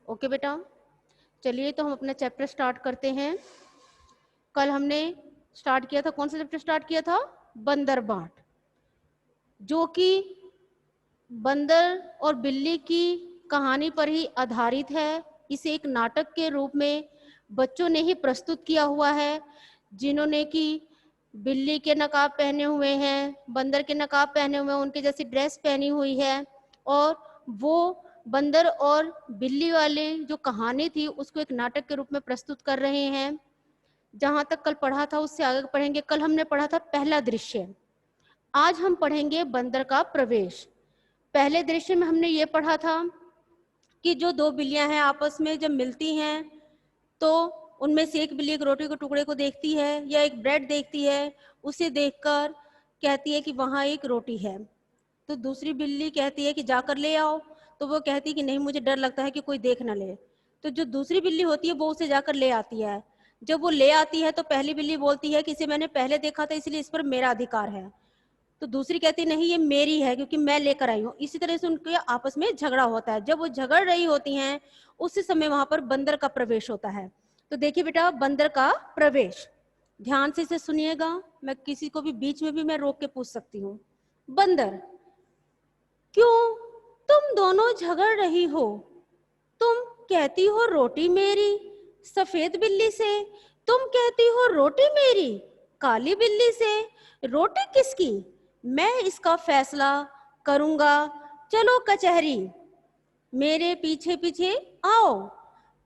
Okay बेटा, चलिए तो हम अपना चैप्टर स्टार्ट करते हैं। कल हमने स्टार्ट किया था, कौन सा चैप्टर स्टार्ट किया था? बंदर बाट, जो कि बंदर और बिल्ली की कहानी पर ही आधारित है। इसे एक नाटक के रूप में बच्चों ने ही प्रस्तुत किया हुआ है, जिन्होंने कि बिल्ली के नकाब पहने हुए हैं, बंदर के नकाब पहने हुए हैं, उनके जैसी ड्रेस पहनी हुई है, और वो बंदर और बिल्ली वाली जो कहानी थी उसको एक नाटक के रूप में प्रस्तुत कर रहे हैं। जहां तक कल पढ़ा था उससे आगे पढ़ेंगे। कल हमने पढ़ा था पहला दृश्य, आज हम पढ़ेंगे बंदर का प्रवेश। पहले दृश्य में हमने ये पढ़ा था कि जो दो बिल्लियां हैं आपस में जब मिलती हैं तो उनमें से एक बिल्ली एक रोटी के टुकड़े को देखती है या एक ब्रेड देखती है, उसे देखकर कहती है कि वहां एक रोटी है। तो दूसरी बिल्ली कहती है कि जाकर ले आओ, तो वो कहती है कि नहीं, मुझे डर लगता है कि कोई देख ना ले। तो जो दूसरी बिल्ली होती है वो उसे जाकर ले आती है। जब वो ले आती है तो पहली बिल्ली बोलती है कि इसे मैंने पहले देखा था इसलिए इस पर मेरा अधिकार है। तो दूसरी कहती नहीं, ये मेरी है क्योंकि मैं लेकर आई हूँ। इसी तरह से उनके आपस में झगड़ा होता है। जब वो झगड़ रही होती हैं उसी समय वहां पर बंदर का प्रवेश होता है। तो देखिए बेटा, बंदर का प्रवेश, ध्यान से इसे सुनिएगा। मैं किसी को भी बीच में भी मैं रोक के पूछ सकती हूँ। बंदर, क्यों तुम दोनों झगड़ रही हो? तुम कहती हो रोटी मेरी सफेद बिल्ली से, तुम कहती हो रोटी मेरी काली बिल्ली से। रोटी किसकी? मैं इसका फैसला करूंगा। चलो कचहरी, मेरे पीछे पीछे आओ।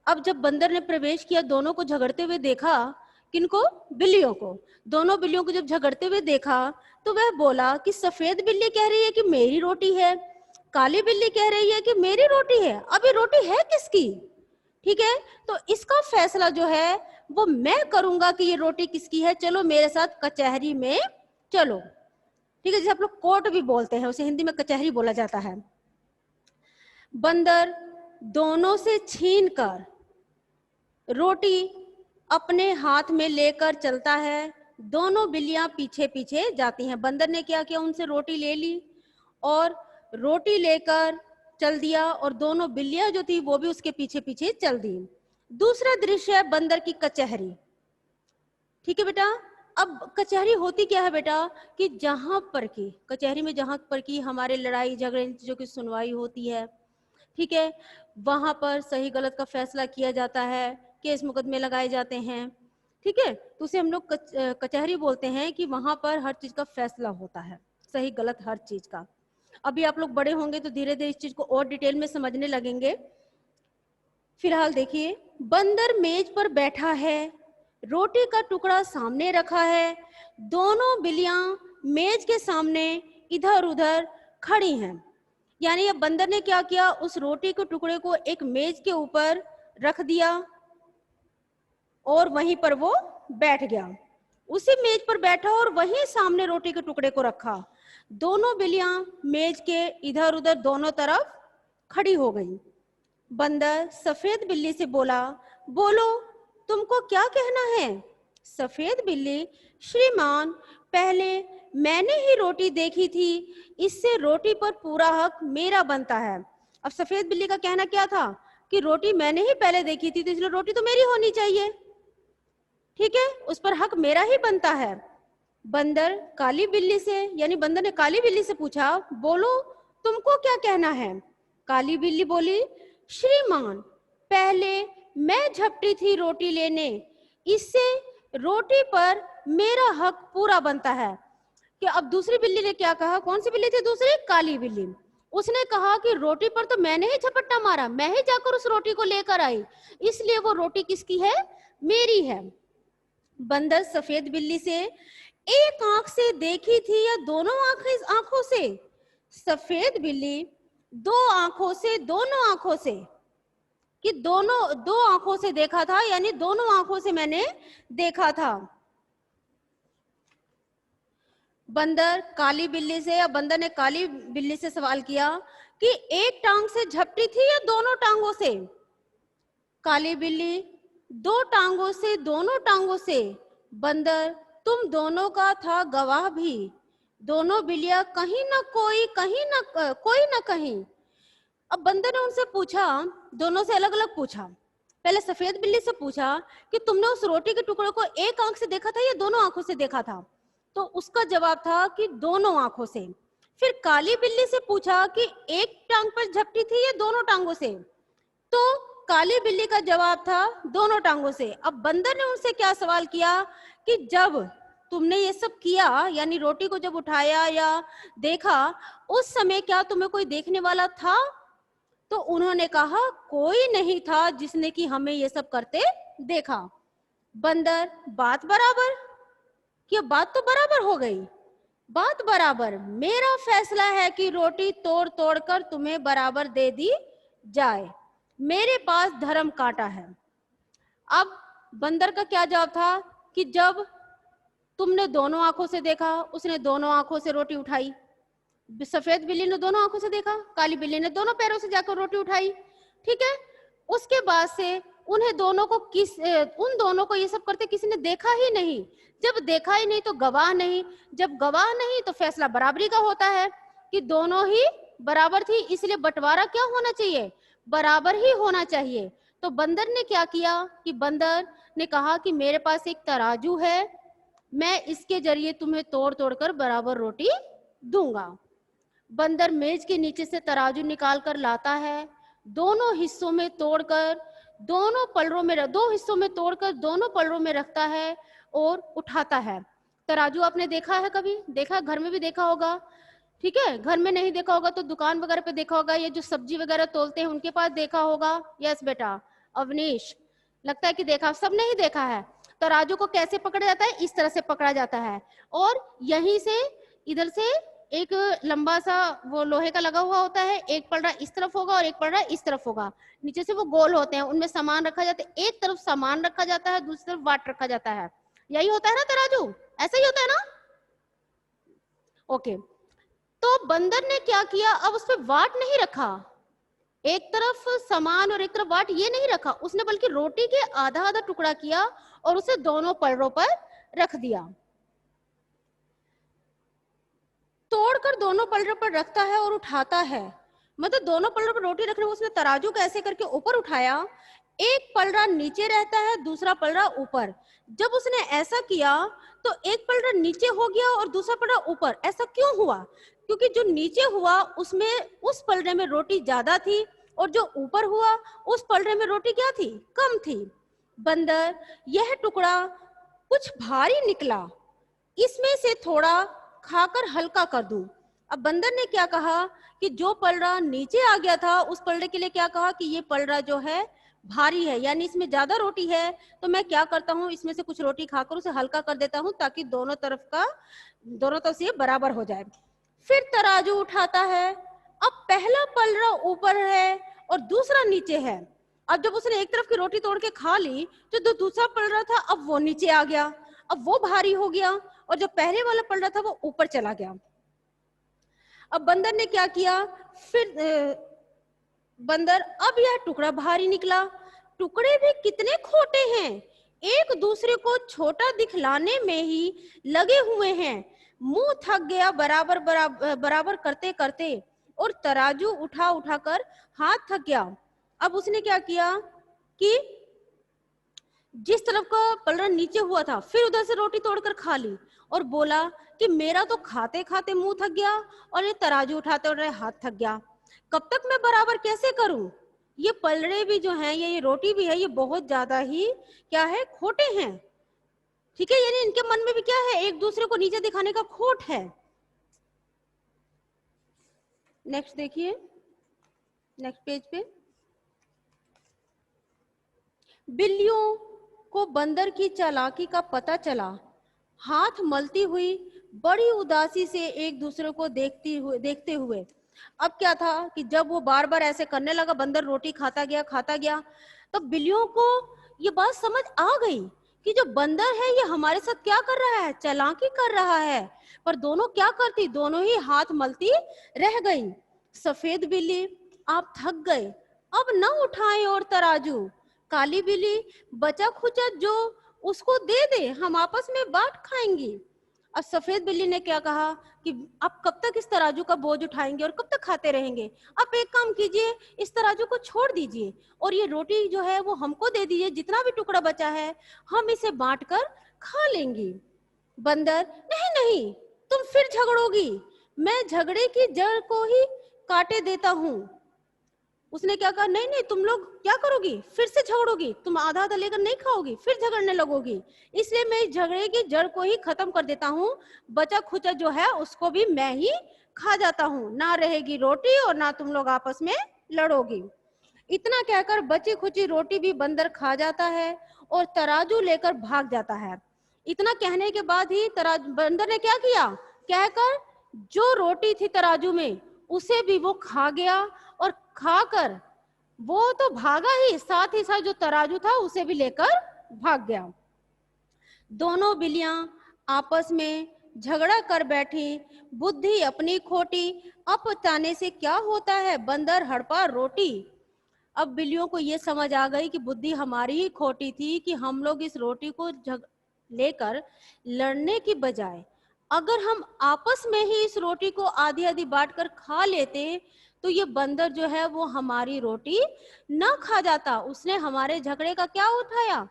अब जब बंदर ने प्रवेश किया, दोनों को झगड़ते हुए देखा। किनको? बिल्लियों को। दोनों बिल्लियों को जब झगड़ते हुए देखा तो वह बोला कि सफेद बिल्ली कह रही है कि मेरी रोटी है, काली बिल्ली कह रही है कि मेरी रोटी है। अब ये रोटी है किसकी? ठीक है, तो इसका फैसला जो है वो मैं करूंगा कि ये रोटी किसकी है। चलो मेरे साथ कचहरी में चलो। ठीक है, जैसे आप लोग कोर्ट भी बोलते हैं उसे हिंदी में कचहरी बोला जाता है। बंदर दोनों से छीनकर रोटी अपने हाथ में लेकर चलता है। दोनों बिल्लियां पीछे पीछे जाती हैं। बंदर ने क्या किया, उनसे रोटी ले ली और रोटी लेकर चल दिया, और दोनों बिल्लियां जो थी वो भी उसके पीछे पीछे चल दी। दूसरा दृश्य है बंदर की कचहरी। ठीक है बेटा, अब कचहरी होती क्या है बेटा, कि जहां पर की कचहरी में जहां पर की हमारे लड़ाई झगड़े जो की सुनवाई होती है, ठीक है, वहां पर सही गलत का फैसला किया जाता है, केस मुकदमे लगाए जाते हैं। ठीक है, तो उसे हम लोग कचहरी बोलते हैं कि वहां पर हर चीज का फैसला होता है, सही गलत हर चीज का। अभी आप लोग बड़े होंगे तो धीरे धीरे इस चीज को और डिटेल में समझने लगेंगे। फिलहाल देखिए, बंदर मेज पर बैठा है, रोटी का टुकड़ा सामने रखा है। दोनों बिल्लियां मेज के सामने इधर उधर खड़ी हैं। यानी अब बंदर ने क्या किया, उस रोटी के टुकड़े को एक मेज के ऊपर रख दिया और वहीं पर वो बैठ गया। उसी मेज पर बैठा और वहीं सामने रोटी के टुकड़े को रखा। दोनों बिल्लियां मेज के इधर उधर दोनों तरफ खड़ी हो गई। बंदर सफेद बिल्ली से बोला, बोलो तुमको क्या कहना है? सफेद बिल्ली, श्रीमान, पहले मैंने ही रोटी देखी थी, इससे रोटी पर पूरा हक मेरा बनता है। अब सफेद बिल्ली का कहना क्या था कि रोटी मैंने ही पहले देखी थी तो इसलिए रोटी तो मेरी होनी चाहिए। ठीक है, उस पर हक मेरा ही बनता है। बंदर काली बिल्ली से, यानी बंदर ने काली बिल्ली से पूछा, बोलो तुमको क्या कहना है? काली बिल्ली बोली, श्रीमान, पहले मैं झपटी थी रोटी लेने, इससे रोटी पर मेरा हक पूरा बनता है। कि अब दूसरी बिल्ली ने क्या कहा, कौन सी बिल्ली थी दूसरी? काली बिल्ली। उसने कहा कि रोटी पर तो मैंने ही झपट्टा मारा, मैं ही जाकर उस रोटी को लेकर आई, इसलिए वो रोटी किसकी है? मेरी है। बंदर सफेद बिल्ली से, एक आंख से देखी थी या दोनों आंखों से? सफेद बिल्ली, दो आंखों से, दोनों आंखों से। कि दोनों, दो आंखों से देखा था, यानी दोनों आंखों से मैंने देखा था। बंदर काली बिल्ली से, या बंदर ने काली बिल्ली से सवाल किया कि एक टांग से झपटी थी या दोनों टांगों से? काली बिल्ली, दो टांगों से, दोनों टांगों से। बंदर, तुम दोनों का था गवाह भी। दोनों बिल्लियां कहीं ना कोई, कहीं ना कोई ना कहीं। अब बंदर ने उनसे पूछा, दोनों से अलग अलग पूछा। पहले सफेद बिल्ली से पूछा कि तुमने उस रोटी के टुकड़े को एक आंख से देखा था या दोनों आंखों से देखा था? तो उसका जवाब था कि दोनों आंखों से। फिर काली बिल्ली से पूछा कि एक टांग पर झपटी थी या दोनों टांगों से? तो काली बिल्ली का जवाब था दोनों टांगों से। अब बंदर ने उनसे क्या सवाल किया कि जब तुमने ये सब किया, यानी रोटी को जब उठाया या देखा, उस समय क्या तुम्हें कोई देखने वाला था? तो उन्होंने कहा कोई नहीं था जिसने कि हमें ये सब करते देखा। बंदर, बात बराबर, कि बात तो बराबर हो गई। बात बराबर, मेरा फैसला है कि रोटी तोड़ तोड़ कर तुम्हें बराबर दे दी जाए। मेरे पास धर्म कांटा है। अब बंदर का क्या जवाब था कि जब तुमने दोनों आंखों से देखा, उसने दोनों आंखों से रोटी उठाई। सफेद बिल्ली ने दोनों आंखों से देखा, काली बिल्ली ने दोनों पैरों से जाकर रोटी उठाई। ठीक है, उसके बाद से उन्हें दोनों को उन दोनों को ये सब करते किसी ने देखा ही नहीं। जब देखा ही नहीं तो गवाह नहीं, जब गवाह नहीं तो फैसला बराबरी का होता है कि दोनों ही बराबर थी, इसलिए बंटवारा क्या होना चाहिए? बराबर ही होना चाहिए। तो बंदर ने क्या किया कि बंदर ने कहा कि मेरे पास एक तराजू है, मैं इसके जरिए तुम्हें तोड़ तोड़ कर बराबर रोटी दूंगा। बंदर मेज के नीचे से तराजू निकाल कर लाता है, दोनों हिस्सों में तोड़कर दो हिस्सों में तोड़कर दोनों पलड़ों में रखता है और उठाता है। तराजू आपने देखा है? कभी देखा? घर में भी देखा होगा। ठीक है, घर में नहीं देखा होगा तो दुकान वगैरह पे देखा होगा, ये जो सब्जी वगैरह तोलते हैं उनके पास देखा होगा। यस बेटा अवनीश, लगता है कि देखा, सबने ही देखा है। तराजू को कैसे पकड़ा जाता है? इस तरह से पकड़ा जाता है और यहीं से इधर से एक लंबा सा वो लोहे का लगा हुआ होता है, एक पलड़ा इस तरफ होगा और एक पलड़ा इस तरफ होगा। नीचे से वो गोल होते हैं, उनमें सामान रखा जाता है, एक तरफ सामान रखा जाता है, दूसरी तरफ वाट रखा जाता है। यही होता है ना तराजू? ऐसा ही होता है ना? ओके, तो बंदर ने क्या किया, अब उस पर वाट नहीं रखा, एक तरफ सामान और एक तरफ वाट, ये नहीं रखा उसने, बल्कि रोटी के आधा आधा टुकड़ा किया और उसे दोनों पलड़ों पर रख दिया। तोड़कर दोनों पलड़ों पर रखता है और उठाता है, मतलब दोनों पलड़ों पर रोटी रखने, उसने तराजू को ऐसे करके ऊपर उठाया, एक पलड़ा नीचे रहता है, दूसरा पलड़ा ऊपर। जब उसने ऐसा किया तो एक पलड़ा नीचे हो गया और दूसरा पलड़ा ऊपर। ऐसा क्यों हुआ? क्योंकि जो नीचे हुआ उसमें उस पलड़े में रोटी ज्यादा थी और जो ऊपर हुआ उस पलड़े में रोटी क्या थी? कम थी। बंदर, यह टुकड़ा कुछ भारी निकला, इसमें से थोड़ा खाकर हल्का कर दूं। अब बंदर ने क्या कहा कि जो पलड़ा नीचे आ गया था उस पलड़े के लिए क्या कहा कि ये पलड़ा जो है भारी है, यानी इसमें ज्यादा रोटी है, तो मैं क्या करता हूँ, इसमें से कुछ रोटी खाकर उसे हल्का कर देता हूँ ताकि दोनों तरफ से ये बराबर हो जाए। फिर तराजू उठाता है, अब पहला पलड़ा ऊपर है और दूसरा नीचे है। अब जब उसने एक तरफ की रोटी तोड़ के खा ली तो जो दूसरा पलड़ा था अब वो नीचे आ गया, अब वो भारी हो गया और जो पहले वाला पलड़ा था वो ऊपर चला गया। अब बंदर ने क्या किया, फिर बंदर, अब यह टुकड़ा भारी निकला, टुकड़े भी कितने खोटे हैं, एक दूसरे को छोटा दिखलाने में ही लगे हुए हैं। मुंह थक गया बराबर बराबर बराबर करते करते और तराजू उठा उठाकर हाथ थक गया। अब उसने क्या किया कि जिस तरफ का पलड़ा नीचे हुआ था फिर उधर से रोटी तोड़कर खा ली और बोला कि मेरा तो खाते खाते मुंह थक गया और ये तराजू उठाते उठाते हाथ थक गया, कब तक मैं बराबर कैसे करूं? ये पलड़े भी जो हैं, ये रोटी भी है, ये बहुत ज्यादा ही क्या है, खोटे हैं। ठीक है, यानी इनके मन में भी क्या है, एक दूसरे को नीचे दिखाने का खोट है। नेक्स्ट देखिए, नेक्स्ट पेज पे, बिल्लियों को बंदर की चालाकी का पता चला, हाथ मलती हुई बड़ी उदासी से एक दूसरे को देखते हुए। अब क्या था कि जब वो बार बार ऐसे करने लगा, बंदर रोटी खाता गया, तो बिल्लियों को ये बात समझ आ गई कि जो बंदर है ये हमारे साथ क्या कर रहा है, चालाकी कर रहा है। पर दोनों क्या करती, दोनों ही हाथ मलती रह गई। सफेद बिल्ली, आप थक गए, अब न उठाएं और तराजू। काली बिल्ली, बचा खुचा जो उसको दे दे, हम आपस में बांट खाएंगी। अब सफेद बिल्ली ने क्या कहा कि आप कब तक इस तराजू का बोझ उठाएंगे और कब तक खाते रहेंगे? आप एक काम कीजिए, इस तराजू को छोड़ दीजिए और ये रोटी जो है वो हमको दे दीजिए, जितना भी टुकड़ा बचा है हम इसे बांटकर खा लेंगे। बंदर, नहीं नहीं, तुम फिर झगड़ोगी, मैं झगड़े की जड़ को ही काटे देता हूँ। उसने क्या कहा, नहीं नहीं, तुम लोग क्या करोगी, फिर से झगड़ोगी, तुम आधा आधा लेकर नहीं खाओगी, फिर झगड़ने लगोगी, इसलिए मैं इस झगड़े की जड़ को ही खत्म कर देता हूँ, बचा खुचा जो है उसको भी मैं ही खा जाता हूँ, ना रहेगी रोटी और ना तुम लोग आपस में लड़ोगी। इतना कहकर बची खुची रोटी भी बंदर खा जाता है और तराजू लेकर भाग जाता है। इतना कहने के बाद ही बंदर ने क्या किया, कहकर जो रोटी थी तराजू में उसे भी वो खा गया और खाकर वो तो भागा ही साथ जो तराजू था उसे भी लेकर भाग गया। दोनों बिल्लियां आपस में झगड़ा कर बैठी, बुद्धि अपनी खोटी, अब बताने से क्या होता है, बंदर हड़पा रोटी। अब बिल्लियों को ये समझ आ गई कि बुद्धि हमारी ही खोटी थी कि हम लोग इस रोटी को लेकर लड़ने की बजाय अगर हम आपस में ही इस रोटी को आधी आधी बांट कर खा लेते तो ये बंदर जो है वो हमारी रोटी ना खा जाता, उसने हमारे झगड़े का क्या उठाया,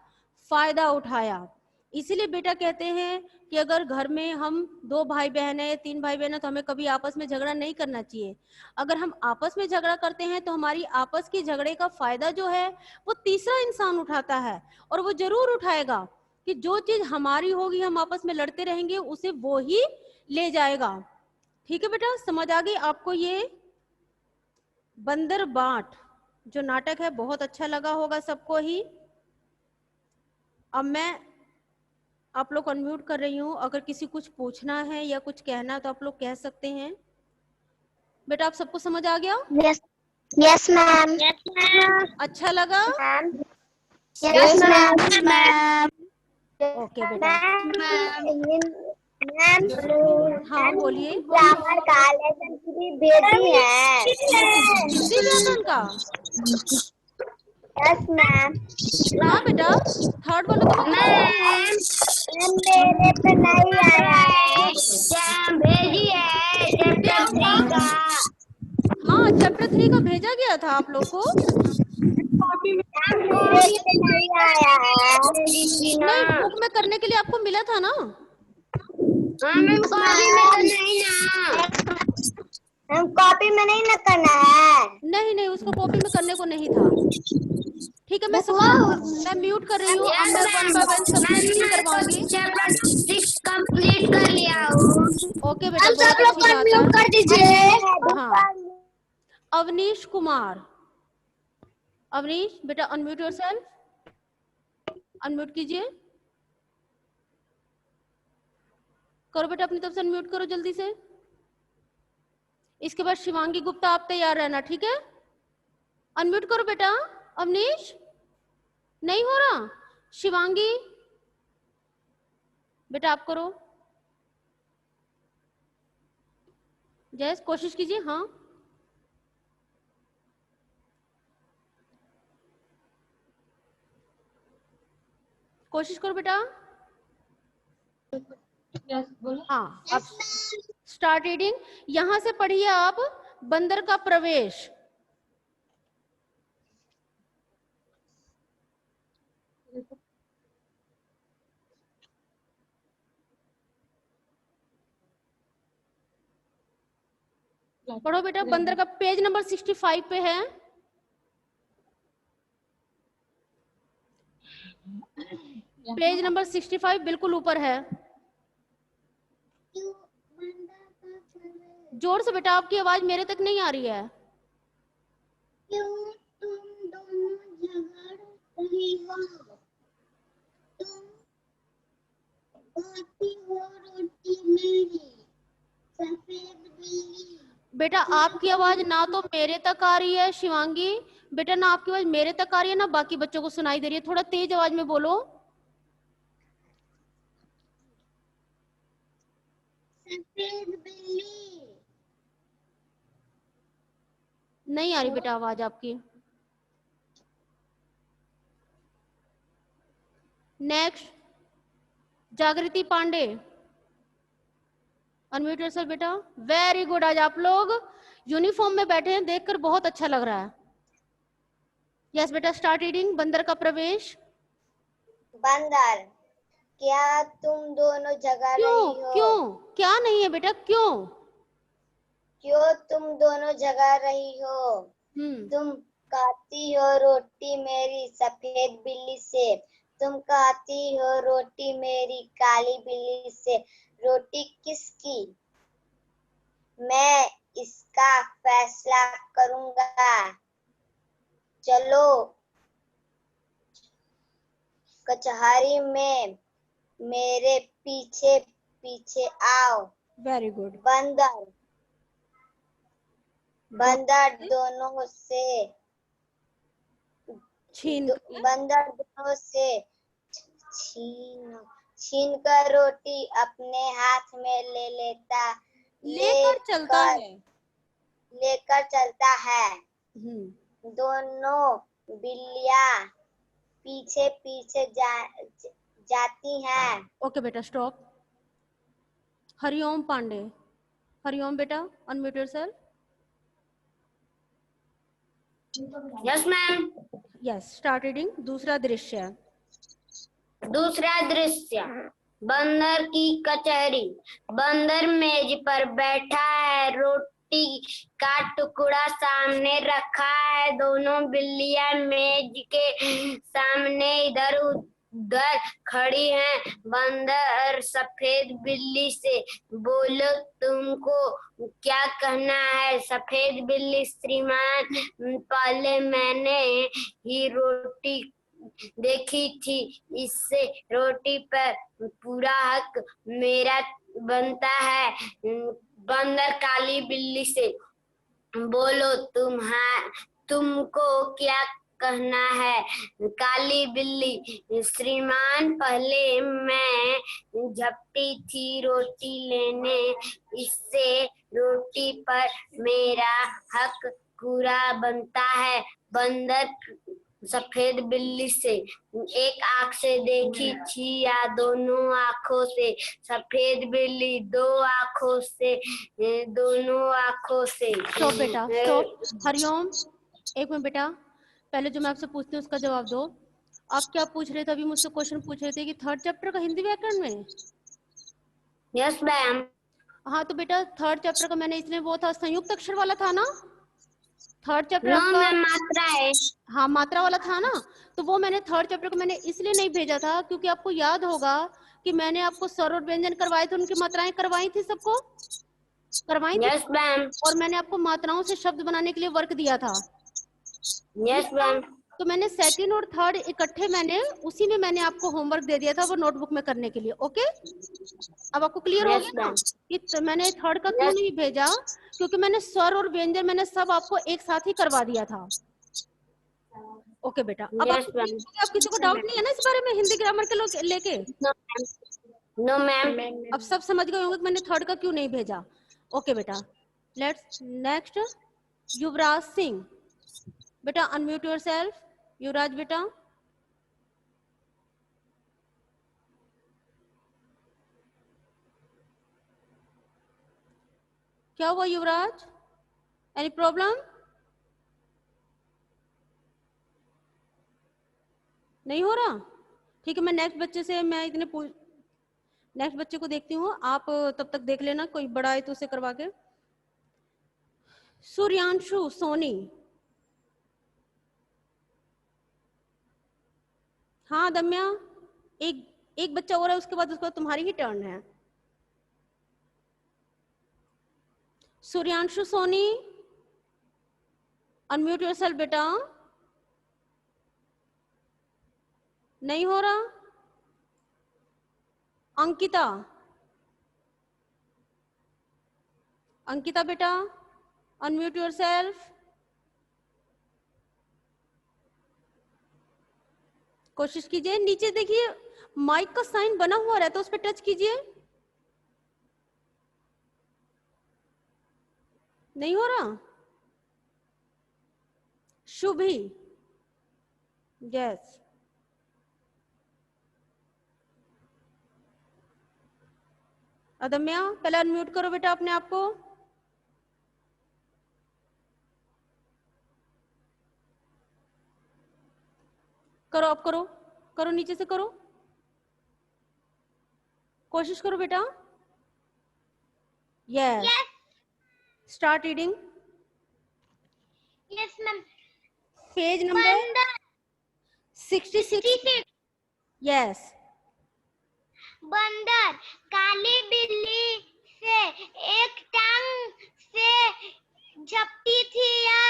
फायदा उठाया। इसीलिए बेटा कहते हैं कि अगर घर में हम 2 भाई बहन है, 3 भाई बहन है तो हमें कभी आपस में झगड़ा नहीं करना चाहिए। अगर हम आपस में झगड़ा करते हैं तो हमारी आपस की झगड़े का फायदा जो है वो तीसरा इंसान उठाता है और वो जरूर उठाएगा कि जो चीज हमारी होगी हम आपस में लड़ते रहेंगे उसे वो ही ले जाएगा। ठीक है बेटा, समझ आ गई आपको ये बंदर बाट जो नाटक है, बहुत अच्छा लगा होगा सबको ही। अब मैं आप लोग अनम्यूट कर रही हूँ, अगर किसी कुछ पूछना है या कुछ कहना तो आप लोग कह सकते हैं। बेटा आप सबको समझ आ गया? Yes yes ma'am. अच्छा लगा? Yes ma'am. ओके बेटा। मैम हाँ बोलिए। ग्रामर का लेसन की बेटी है। हिंदी व्याकरण का? Yes ma'am. हाँ बेटा, थर्ड वाला तो मैं बताऊंगी। मेरे पे नहीं आया है, भेजी है चैप्टर 3 का। हाँ चैप्टर 3 का भेजा गया था आप लोग को। मेरे पे नहीं आया है। नहीं, बुक में करने के लिए आपको मिला था ना। हम कॉपी में नहीं न करना है। नहीं नहीं, उसको कॉपी में करने को नहीं था। ठीक है, मैं सबको मैं म्यूट कर रही हूँ। अब मैं 1 बाय 1 सबसे रीडिंग करवाऊंगी। कंप्लीट कर लिया हूँ। ओके बेटा, हम बहुत सब लोग अच्छी को बात है। म्यूट कर दीजिए। हाँ, अवनीश कुमार, अवनीश बेटा अनम्यूट योरसेल्फ, अनम्यूट कीजिए। करो बेटा, अपनी तरफ से अनम्यूट करो जल्दी से। इसके बाद शिवांगी गुप्ता, आप तैयार रहना, ठीक है? अनम्यूट करो बेटा। अवनीश नहीं हो रहा। शिवांगी बेटा आप करो। जयस कोशिश कीजिए। हाँ कोशिश करो बेटा। हाँ अब स्टार्ट रीडिंग। यहां से पढ़िए आप, बंदर का प्रवेश। पढ़ो बेटा, बंदर का पेज नंबर 65 पे है। पेज नंबर 65 बिल्कुल ऊपर है। जोर से बेटा, आपकी आवाज मेरे तक नहीं आ रही है। क्यों तुम दोनों झगड़ रही हो? तुम खाती हो रोटी मेरी सफेद बिल्ली। बेटा आपकी आवाज ना तो मेरे तक आ रही है शिवांगी, बेटा ना आपकी आवाज मेरे तक आ रही है ना बाकी बच्चों को सुनाई दे रही है। थोड़ा तेज आवाज में बोलो। सफेद बिल्ली। नहीं आ रही बेटा आवाज आपकी। नेक्स्ट, जागृति पांडे। अनम्यूट योरसेल्फ बेटा। वेरी गुड, आज आप लोग यूनिफॉर्म में बैठे हैं, देखकर बहुत अच्छा लग रहा है। यस बेटा, स्टार्ट रीडिंग। बंदर का प्रवेश। बंदर, क्या तुम दोनों जगा क्यों रही हो? क्यों? क्या नहीं है बेटा, क्यों? क्यों तुम दोनों जगा रही हो? तुम खाती हो रोटी मेरी सफेद बिल्ली से, तुम खाती हो रोटी मेरी काली बिल्ली से। रोटी किसकी? मैं इसका फैसला करूंगा। चलो कचहरी में मेरे पीछे पीछे आओ। Very good. बंदर दोनों से बंदर दोनों से छीन कर रोटी अपने हाथ में ले लेता लेकर चलता है। दोनों बिल्लियां पीछे पीछे जाती हैं। ओके बेटा, स्टॉप। हरिओम पांडे। हरिओम बेटा, unmute yourself. Yes ma'am. Yes, start reading. दूसरा दृश्य। दूसरा दृश्य, बंदर की कचहरी। बंदर मेज पर बैठा है, रोटी का टुकड़ा सामने रखा है। दोनों बिल्लियां मेज के सामने इधर उधर खड़ी हैं। बंदर सफेद बिल्ली से, बोलो तुमको क्या कहना है? सफेद बिल्ली, श्रीमान, पहले मैंने ही रोटी देखी थी, इससे रोटी पर पूरा हक मेरा बनता है। बंदर काली बिल्ली से, बोलो तुमको क्या कहना है? काली बिल्ली, श्रीमान, पहले मैं झपटी थी रोटी लेने, इससे रोटी पर मेरा हक पूरा बनता है। बंदर सफेद बिल्ली से, एक आंख से देखी थी या दोनों आंखों से? सफेद बिल्ली, दो आंखों से, दोनों आंखों से। स्टॉप बेटा, स्टॉप। हरिओम, एक मिनट बेटा, पहले जो मैं आपसे पूछती हूँ उसका जवाब दो। आप क्या पूछ रहे थे अभी मुझसे? क्वेश्चन पूछ रहे थे कि थर्ड चैप्टर का हिंदी व्याकरण में। Yes ma'am. हाँ तो बेटा, थर्ड चैप्टर का मैंने इसलिए, वो था संयुक्त अक्षर वाला था ना थर्ड चैप्टर नो आपका? मैम, मात्रा है। हाँ, मात्रा वाला था ना। तो वो मैंने थर्ड चैप्टर को मैंने इसलिए नहीं भेजा था क्योंकि आपको याद होगा कि मैंने आपको स्वर और व्यंजन करवाए थे, उनकी मात्राएं करवाई थी, सबको करवाई थी। Yes ma'am. और मैंने आपको मात्राओं से शब्द बनाने के लिए वर्क दिया था। Yes ma'am. तो मैंने सेकंड और थर्ड इकट्ठे, मैंने उसी में मैंने आपको होमवर्क दे दिया था वो नोटबुक में करने के लिए। ओके, अब आपको क्लियर हो यस गया ना मैम। कि मैंने थर्ड का क्यों नहीं भेजा? क्योंकि मैंने स्वर और व्यंजन मैंने सब आपको एक साथ ही करवा दिया था। ओके बेटा, अब यस आपको मैम। आप किसी को डाउट नहीं है ना इस बारे में हिंदी ग्रामर के लेके? No ma'am. अब सब समझ गए होंगे कि मैंने थर्ड का क्यों नहीं भेजा। ओके बेटा, लेट्स नेक्स्ट। युवराज सिंह बेटा, अनम्यूट योरसेल्फ। युवराज बेटा। क्या हुआ युवराज? Any problem? नहीं हो रहा? ठीक है, मैं नेक्स्ट बच्चे से, मैं नेक्स्ट बच्चे को देखती हूँ। आप तब तक देख लेना, कोई बड़ा है तो उसे करवा के। सूर्यांशु सोनी। हाँ दम्या, एक एक बच्चा और है, उसके बाद तुम्हारी ही टर्न है। सूर्यांशु सोनी, अनम्यूट योरसेल्फ बेटा। नहीं हो रहा? अंकिता। अंकिता बेटा, अनम्यूट योरसेल्फ। कोशिश कीजिए, नीचे देखिए माइक का साइन बना हुआ रहता है, उस पर टच कीजिए। नहीं हो रहा? शुभी। यस, अदम्या पहले अनम्यूट करो बेटा अपने आप को। करो, अब करो, करो, नीचे से करो, कोशिश करो बेटा। Yes, start reading. Yes ma'am. Page number 66। Yes. बंदर काली बिल्ली से एक टांग से झपटी थी या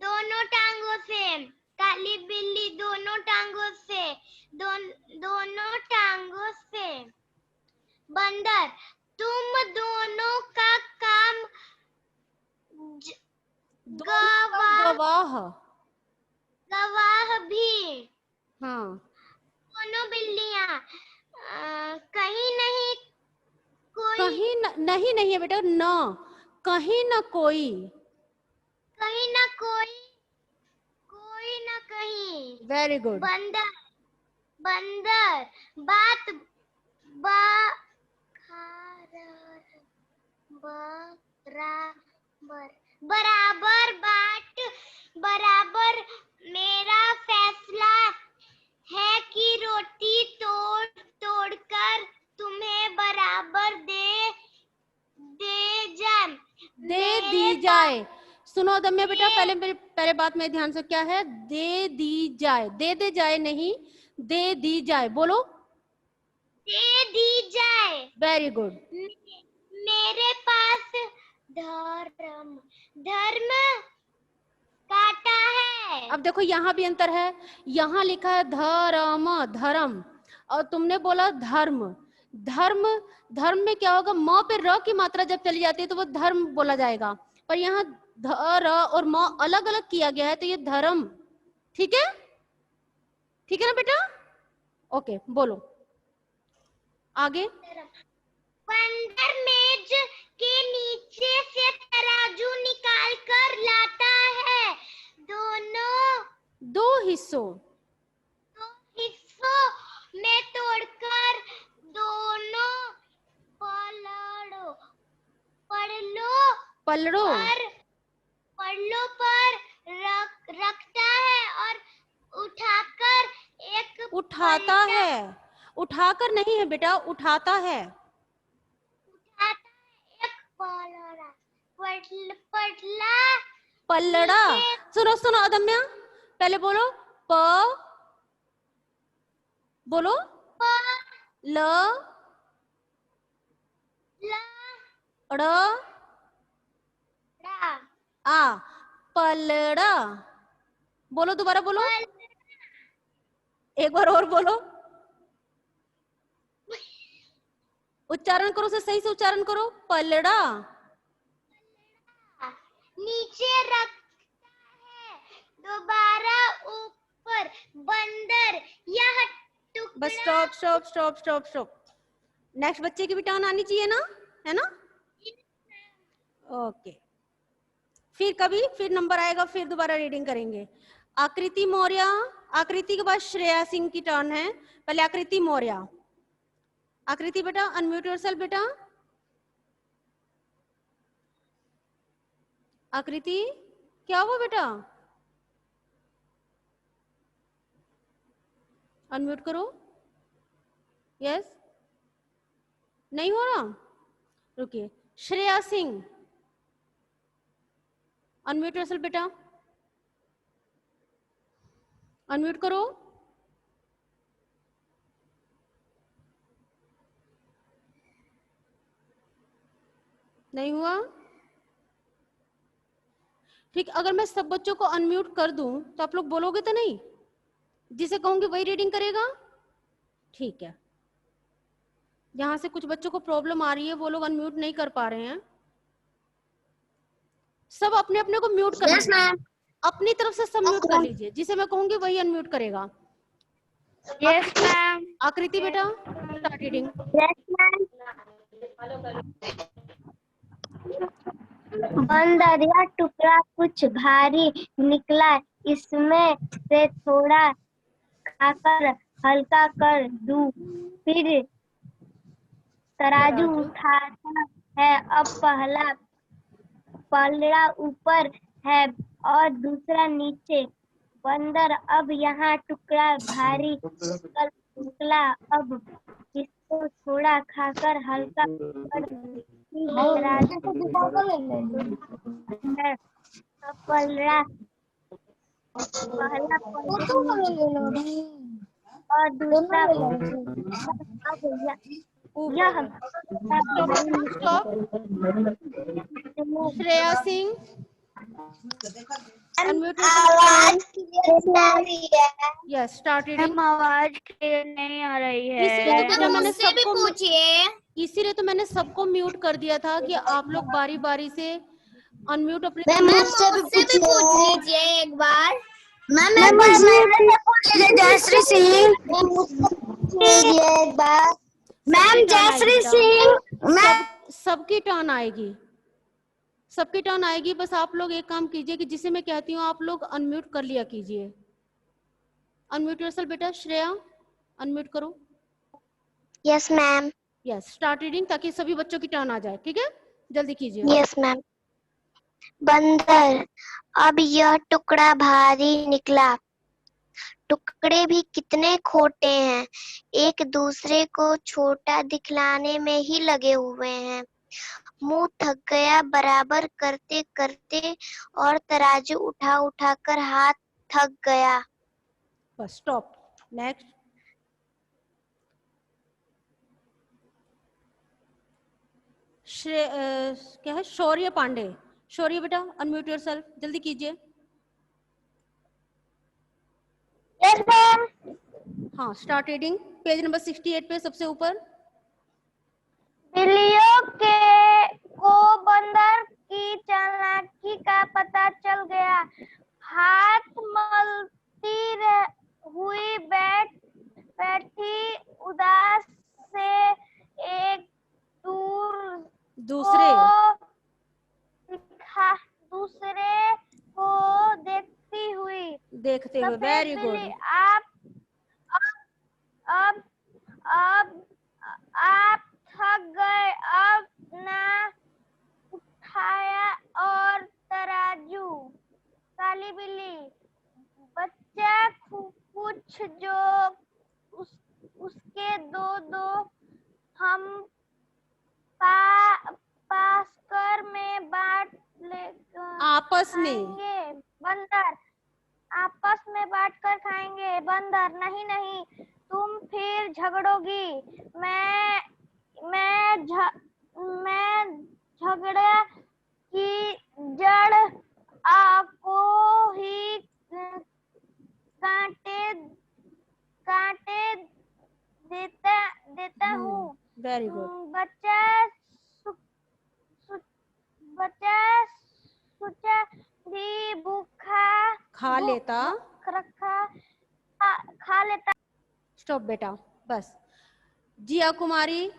दोनों टांगों से? काली बिल्ली दोनों टांगों से, दोनों टांगों से। बंदर तुम दोनों का काम गवाह भी। हाँ, दोनों बिल्लियां कहीं नहीं कोई, कहीं नहीं, नहीं है बेटा, न कहीं न कोई, कहीं ना कोई, कोई ना कहीं। Very good. बंदर बंदर बात बराबर बराबर बाट बराबर मेरा फैसला है कि रोटी तोड़ तोड़ कर तुम्हें बराबर दे दी जाए। सुनो अदम्या बेटा, पहले बात में ध्यान से, क्या है? दे दी जाए, दे जाए नहीं, दे दी जाए। बोलो, दे दी जाए। Very good. मेरे पास धर्म काटा है। अब देखो यहाँ भी अंतर है, यहाँ लिखा है धर्म, धर्म, और तुमने बोला धर्म। धर्म, धर्म में क्या होगा? म पे र की मात्रा जब चली जाती है तो वो धर्म बोला जाएगा, पर यहाँ ध र और म अलग अलग किया गया है, तो ये धर्म। ठीक है, ठीक है ना बेटा? ओके, बोलो आगे। बंदर मेज के नीचे से तराजू निकाल कर लाता है। दो हिस्सों में तोड़कर दोनों पल्लों पर रखता है और उठाता है। उठाकर नहीं है बेटा, उठाता है। पल्लड़ा। सुनो सुनो अदम्या, पहले बोलो प, बोलो ल, ड़, आ, पलड़ा। बोलो, दोबारा बोलो, एक बार और बोलो, उच्चारण करो, से सही से उच्चारण करो। पलड़ा नीचे रखता है, दोबारा ऊपर। बंदर यह टुकड़ा। Bus stop stop stop stop stop. Next बच्चे की भी टर्न आनी चाहिए ना, है ना? ओके, फिर कभी फिर नंबर आएगा, फिर दोबारा रीडिंग करेंगे। आकृति मौर्य, आकृति के बाद श्रेया सिंह की टर्न है। पहले आकृति मौर्य। आकृति बेटा अनम्यूट योरसेल्फ बेटा। आकृति क्या हुआ बेटा? अनम्यूट करो। यस, नहीं हो रहा, रुकिए। श्रेया सिंह अनम्यूट योरसेल्फ बेटा, अनम्यूट करो। नहीं हुआ, ठीक। अगर मैं सब बच्चों को अनम्यूट कर दूं तो आप लोग बोलोगे तो नहीं? जिसे कहूंगी वही रीडिंग करेगा, ठीक है। जहां से कुछ बच्चों को प्रॉब्लम आ रही है, वो लोग अनम्यूट नहीं कर पा रहे हैं। सब अपने अपने को म्यूट कर लीजिए, अपनी तरफ से सब म्यूट कर लीजिए, जिसे मैं कहूंगी वही अनम्यूट करेगा। Yes ma'am. आकृति बेटा स्टार्ट रीडिंग। Yes ma'am. बंदर यह टुकड़ा कुछ भारी निकला, इसमें से थोड़ा खाकर हल्का कर दूं, फिर तराजू उठाता है, अब पलड़ा ऊपर है और दूसरा नीचे। बंदर, अब यहाँ टुकड़ा भारी निकला, अब इसको थोड़ा खाकर हल्का कर तराजू है। अब पलड़ा पहला और दूसरा अब यह स्टॉप। श्रेया सिंह, आवाज क्लियर आ रही है। Yes, start reading. आवाज क्लियर नहीं आ रही है। इसलिए तो बेटा मैंने सबको पूछिए। इसीलिए तो मैंने सबको म्यूट कर दिया था कि आप लोग बारी बारी से अनम्यूट अपने। मैम मुझसे भी पूछ लीजिए एक बार। मैम जयश्री सिंह एक बार। मैम जयश्री सिंह सबकी टर्न आएगी, सबकी टर्न आएगी। बस आप लोग एक काम कीजिए कि जिसे मैं कहती हूँ आप लोग अनम्यूट कर लिया कीजिए। अनम्यूट योरसेल्फ बेटा। श्रेया अनम्यूट करो। Yes ma'am. Yes, start reading, ताकि सभी बच्चों की टर्न आ जाए। ठीक है, जल्दी कीजिए। Yes ma'am. बंदर, अब यह टुकड़ा भारी निकला। टुकड़े भी कितने खोटे हैं, एक दूसरे को छोटा दिखलाने में ही लगे हुए हैं। मुंह थक गया बराबर करते करते और तराजू उठा उठा कर हाथ थक गया। Bus stop. नेक्स्ट। क्या है? शौर्य पांडे। शौर्य बेटा अनम्यूट योरसेल्फ, जल्दी कीजिए। Yes ma'am. हाँ, स्टार्ट रीडिंग। पेज नंबर 68 पे सबसे ऊपर। बिल्लियों को बंदर की चालाकी का पता चल गया। हाथ मलती हुई बैठी उदास से एक दूसरे को देखते हुए। Very good. आप थक गए, अब ना उठाया और तराजू। काली बिल्ली, बच्चा कुछ जो उसके दो हम पास्कर में बांट लेकर आपस में बंदर, आपस में बांट कर खाएंगे। बंदर, नहीं नहीं, तुम फिर झगड़ोगी। मैं झगड़े की जड़ आपको ही कांटे देता हूँ। Very good. बच्चा सोचा भी भूखा खा लेता। स्टॉप बेटा, बस। जिया कुमारी,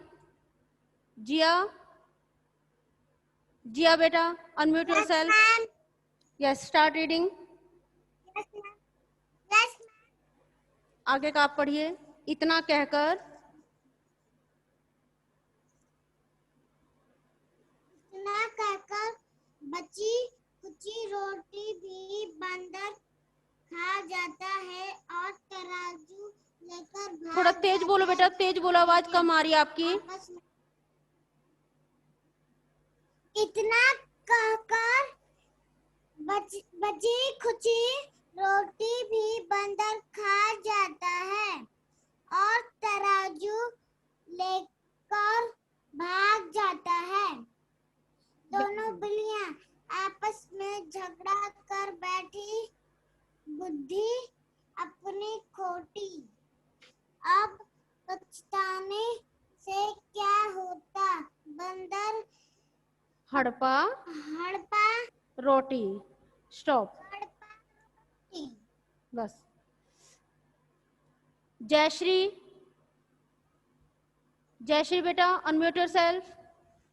जिया बेटा unmute yourself. Yes, start reading. आगे का आप पढ़िए। इतना कहकर बची कुची रोटी भी बंदर खा जाता है और तराजू लेकर थोड़ा तेज बोलो बेटा, तेज बोलो, आवाज कम आ रही है आपकी। इतना कहकर बची खुची रोटी भी बंदर खा जाता है और तराजू लेकर भाग जाता है। दोनों बिल्लियां आपस में झगड़ा कर बैठी, बुद्धि अपनी खोटी। अब पछताने से क्या होता, बंदर हड़पा रोटी। स्टॉप, बस। जयश्री बेटा unmute yourself.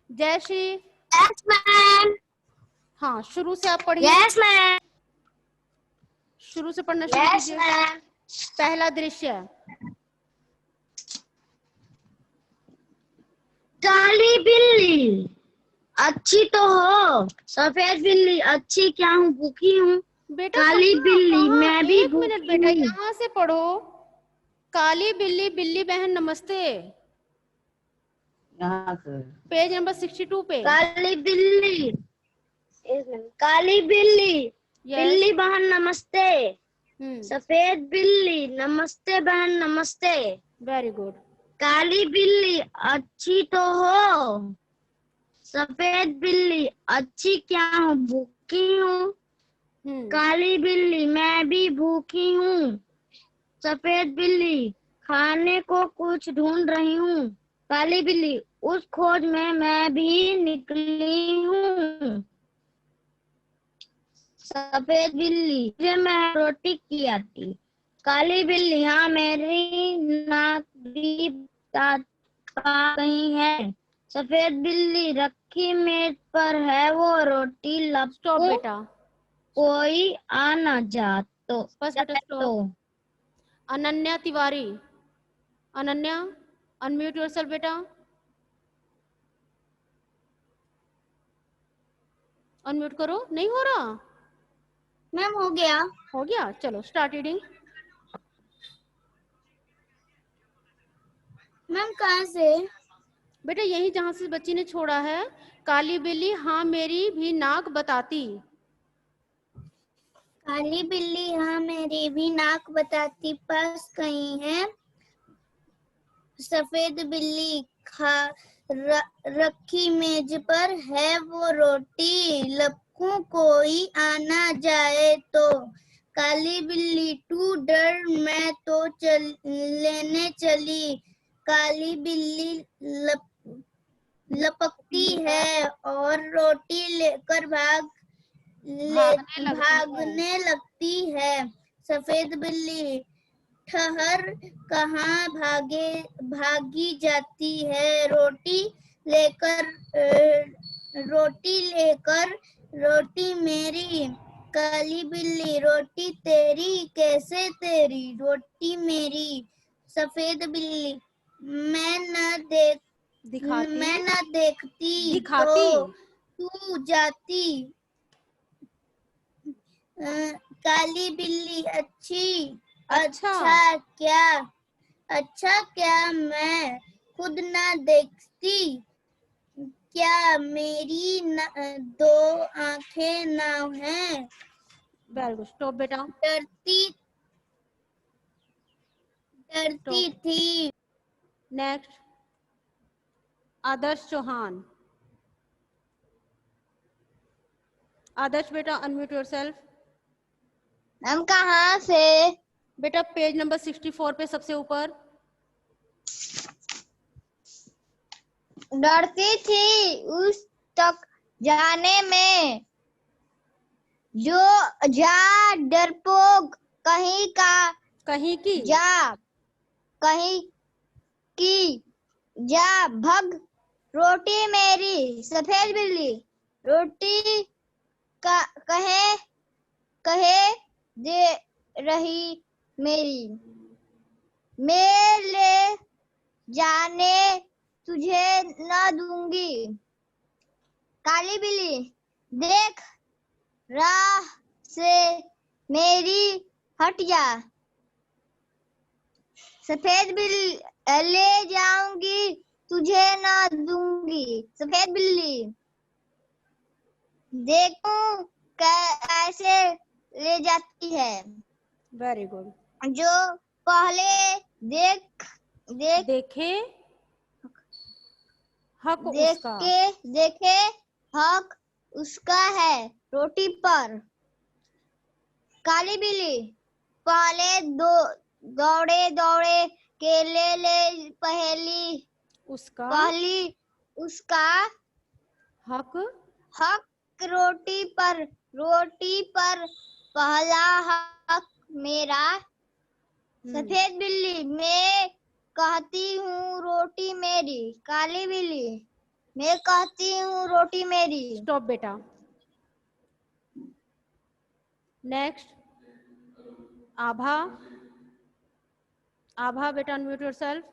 Jayashree. Yes ma'am. हाँ, शुरू से आप पढ़िए। Yes ma'am. शुरू से पढ़ना शुरू कीजिए। पहला दृश्य। काली बिल्ली अच्छी तो हो, सफेद बिल्ली अच्छी क्या हूँ, भूखी हूँ। बेटा काली कहाँ बिल्ली कहाँ, मैं भी एक मिनट भूखी बेटा, हूँ। यहाँ से पढ़ो। काली बिल्ली, बिल्ली बहन नमस्ते। यहाँ से पेज नंबर 62 पे। काली बिल्ली, एक मिनट। काली बिल्ली, यस। बिल्ली बहन नमस्ते। हम्म। सफेद बिल्ली नमस्ते बहन नमस्ते। Very good. काली बिल्ली अच्छी तो हो, सफेद बिल्ली अच्छी क्या हूँ, भूखी हूँ। काली बिल्ली मैं भी भूखी हूँ। सफेद बिल्ली खाने को कुछ ढूंढ रही हूँ। काली बिल्ली उस खोज में मैं भी निकली हूँ। सफेद बिल्ली मुझे मैं रोटी की आती। काली बिल्ली हाँ मेरी नाक भी पा गई है। सफेद बिल्ली रखी मेज पर है वो रोटी स्टॉप लपकूं, बेटा, कोई आ ना जा तो बस बेटा जाए तो। Stop. Ananya Tiwari, Ananya unmute yourself बेटा, अनम्यूट करो। नहीं हो रहा? मैम हो गया। हो गया, चलो स्टार्ट रीडिंग। मैम कहाँ से? बेटा यही जहां से बच्ची ने छोड़ा है। काली बिल्ली हाँ मेरी भी नाक बताती। काली बिल्ली हाँ मेरी भी नाक बताती, पास कहीं है। सफेद बिल्ली रखी मेज पर है वो रोटी लपकूं, कोई आना जाए तो। काली बिल्ली तू डर मैं तो लेने चली। काली बिल्ली लपकती है और रोटी लेकर भागने लगती है। सफेद बिल्ली ठहर कहाँ भागी जाती है। रोटी मेरी। काली बिल्ली रोटी तेरी कैसे तेरी, रोटी मेरी। सफेद बिल्ली मैं न देखती दिखाती। तो तू जाती। काली बिल्ली अच्छा। अच्छा क्या मैं खुद ना देखती, क्या मेरी दो आंखें ना हैं। वेरी गुड, स्टॉप बेटा। डरती स्टॉप। थी। नेक्स्ट, आदर्श चौहान। आदर्श बेटा अनम्यूट योरसेल्फ। हम कहाँ से? बेटा पेज नंबर 64 पे सबसे ऊपर। डरती थी उस तक जाने में, जो जा डरपोक कहीं की कहीं की जा भग। रोटी मेरी। सफेद बिल्ली रोटी कहे दे रही मेरी, मैं ले जाने तुझे न दूंगी। काली बिल्ली देख राह से मेरी हट जा। सफेद बिल्ली ले जाऊंगी तुझे न दूंगी। सफेद बिल्ली देखूं कैसे ले जाती है। Very good. जो पहले देखे हक उसका। देखे हक उसका है रोटी पर। काली बिल्ली पहले दौड़े के ले पहली उसका हक रोटी पर पहला हक मेरा। सफेद बिल्ली मैं कहती हूँ रोटी मेरी। काली बिल्ली मैं कहती हूँ रोटी मेरी। स्टॉप बेटा। नेक्स्ट, आभा। आभा बेटा unmute yourself.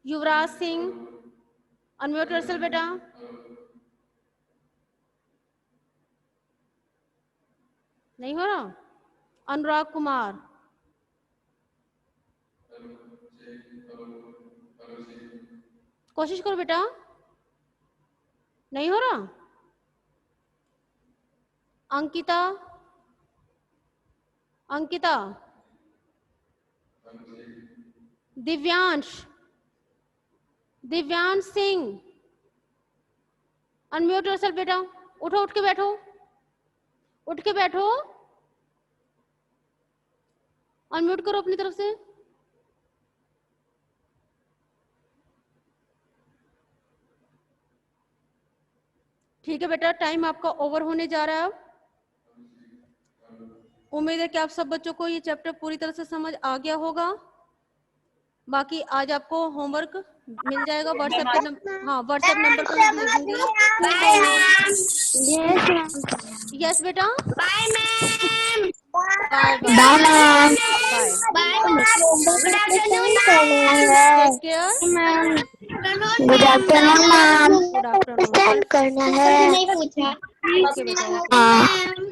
Yuvraj Singh, unmute yourself बेटा। नहीं हो रहा। अनुराग कुमार, कोशिश करो बेटा। नहीं हो रहा। अंकिता, अंकिता, दिव्यांश, दिव्यांश सिंह, अनम्यूट योरसेल्फ बेटा। उठो, उठ के बैठो, उठ के बैठो, अनम्यूट करो अपनी तरफ से। ठीक है बेटा, टाइम आपका ओवर होने जा रहा है अब। उम्मीद है कि आप सब बच्चों को ये चैप्टर पूरी तरह से समझ आ गया होगा। बाकी आज आपको होमवर्क मिल जाएगा व्हाट्सएप पे नंबर, हाँ व्हाट्सएप नंबर पर मैं भेज दूंगी। यस बेटा, bye ma'am, bye bye bye ma'am, bye, good afternoon take care, good afternoon ma'am, good afternoon. Start करना है। नहीं पूछा। ओके बेटा। हाँ।